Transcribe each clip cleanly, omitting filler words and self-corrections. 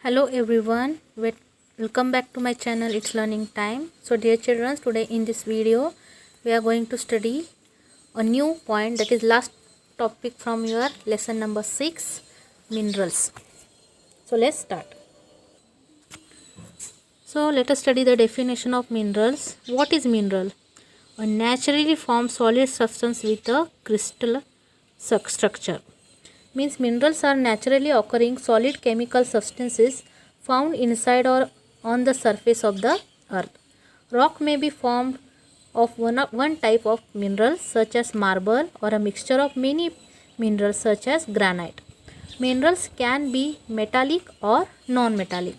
Hello everyone, welcome back to my channel. It's learning time. So dear children, today in this video we are going to study a new point, that is last topic from your lesson number 6, minerals. So let's start. So let us study the definition of minerals. What is mineral? A naturally formed solid substance with a crystal structure. Means minerals are naturally occurring solid chemical substances found inside or on the surface of the earth. Rock may be formed of one type of mineral such as marble, or a mixture of many minerals such as granite. Minerals can be metallic or non-metallic.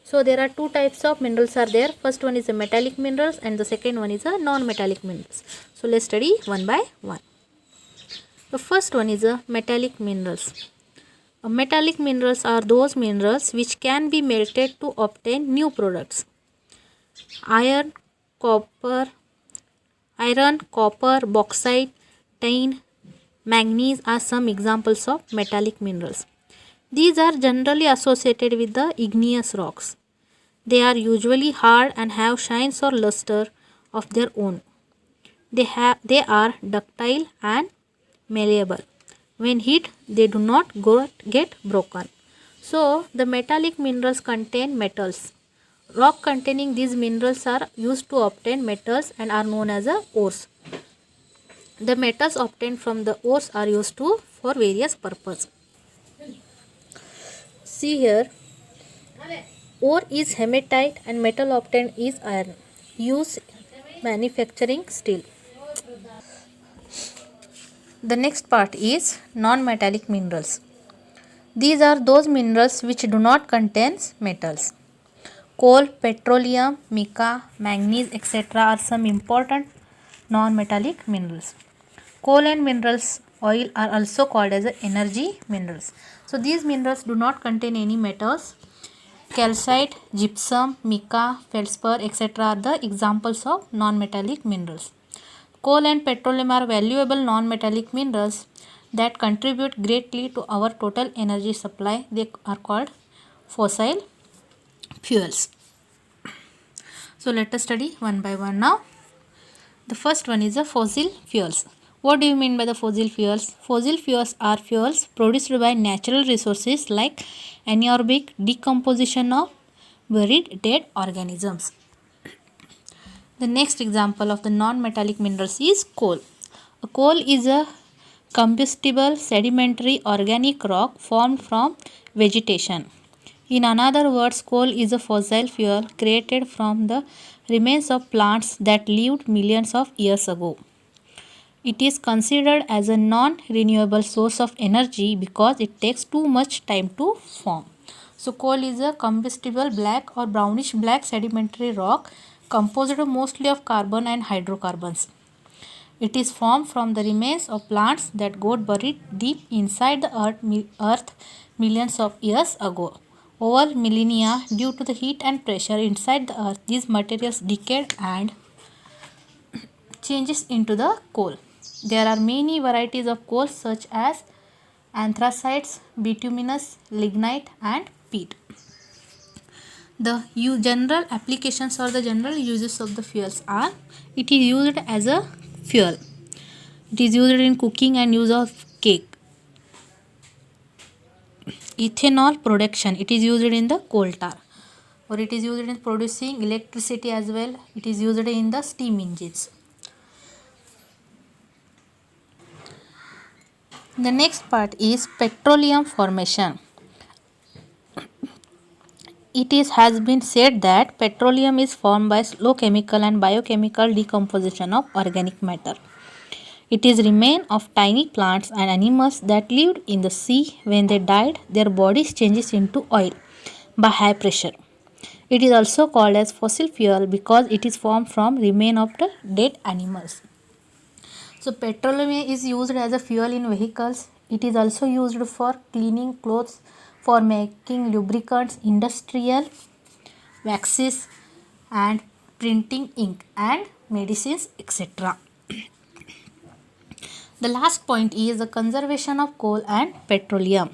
So there are two types of minerals are there. First one is a metallic minerals and the second one is a non-metallic minerals. So let's study one by one. The first one is a metallic minerals. Metallic minerals are those minerals which can be melted to obtain new products. Iron, copper, bauxite, tin, manganese are some examples of metallic minerals. These are generally associated with the igneous rocks. They are usually hard and have shines or luster of their own. They are ductile and malleable. When hit, they do not get broken. So, the metallic minerals contain metals. Rock containing these minerals are used to obtain metals and are known as ores. The metals obtained from the ores are used for various purposes. See here, ore is hematite and metal obtained is iron. Used manufacturing steel. The next part is non-metallic minerals. These are those minerals which do not contain metals. Coal, petroleum, mica, manganese, etc. are some important non-metallic minerals. Coal and minerals oil are also called as energy minerals. So these minerals do not contain any metals. Calcite, gypsum, mica, feldspar, etc. are the examples of non-metallic minerals. Coal and petroleum are valuable non-metallic minerals that contribute greatly to our total energy supply. They are called fossil fuels. So let us study one by one now. The first one is the fossil fuels. What do you mean by the fossil fuels? Fossil fuels are fuels produced by natural resources like anaerobic decomposition of buried dead organisms. The next example of the non-metallic minerals is coal. A coal is a combustible sedimentary organic rock formed from vegetation. In other words, coal is a fossil fuel created from the remains of plants that lived millions of years ago. It is considered as a non-renewable source of energy because it takes too much time to form. So coal is a combustible black or brownish black sedimentary rock composed mostly of carbon and hydrocarbons. It is formed from the remains of plants that got buried deep inside the earth millions of years ago. Over millennia, due to the heat and pressure inside the earth, these materials decayed and changes into the coal. There are many varieties of coal such as anthracites, bituminous, lignite and peat. The general applications or the general uses of the fuels are: it is used as a fuel. It is used in cooking and use of cake. Ethanol production, it is used in the coal tar, or it is used in producing electricity as well. It is used in the steam engines. The next part is petroleum formation. Has been said that petroleum is formed by slow chemical and biochemical decomposition of organic matter. It is remain of tiny plants and animals that lived in the sea. When they died, their bodies changes into oil by high pressure. It is also called as fossil fuel because it is formed from remain of the dead animals. So petroleum is used as a fuel in vehicles. It is also used for cleaning clothes, for making lubricants, industrial waxes and printing ink and medicines, etc. The last point is the conservation of coal and petroleum.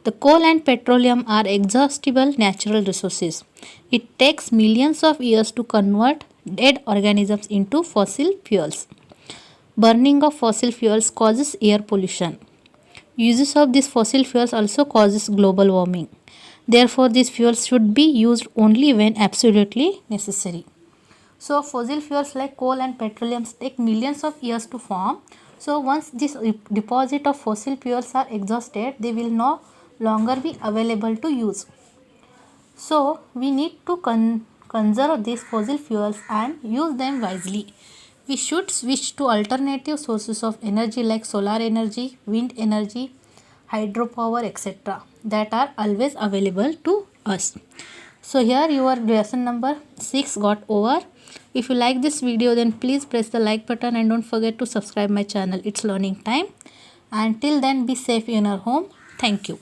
The coal and petroleum are exhaustible natural resources. It takes millions of years to convert dead organisms into fossil fuels. Burning of fossil fuels causes air pollution. Uses of these fossil fuels also causes global warming. Therefore, these fuels should be used only when absolutely necessary. So, fossil fuels like coal and petroleum take millions of years to form. So, once this deposit of fossil fuels are exhausted, they will no longer be available to use. So, we need to conserve these fossil fuels and use them wisely. We should switch to alternative sources of energy like solar energy, wind energy, hydropower, etc. that are always available to us. So here your lesson number 6 got over. If you like this video, then please press the like button and don't forget to subscribe my channel. It's learning time. Until then, be safe in your home. Thank you.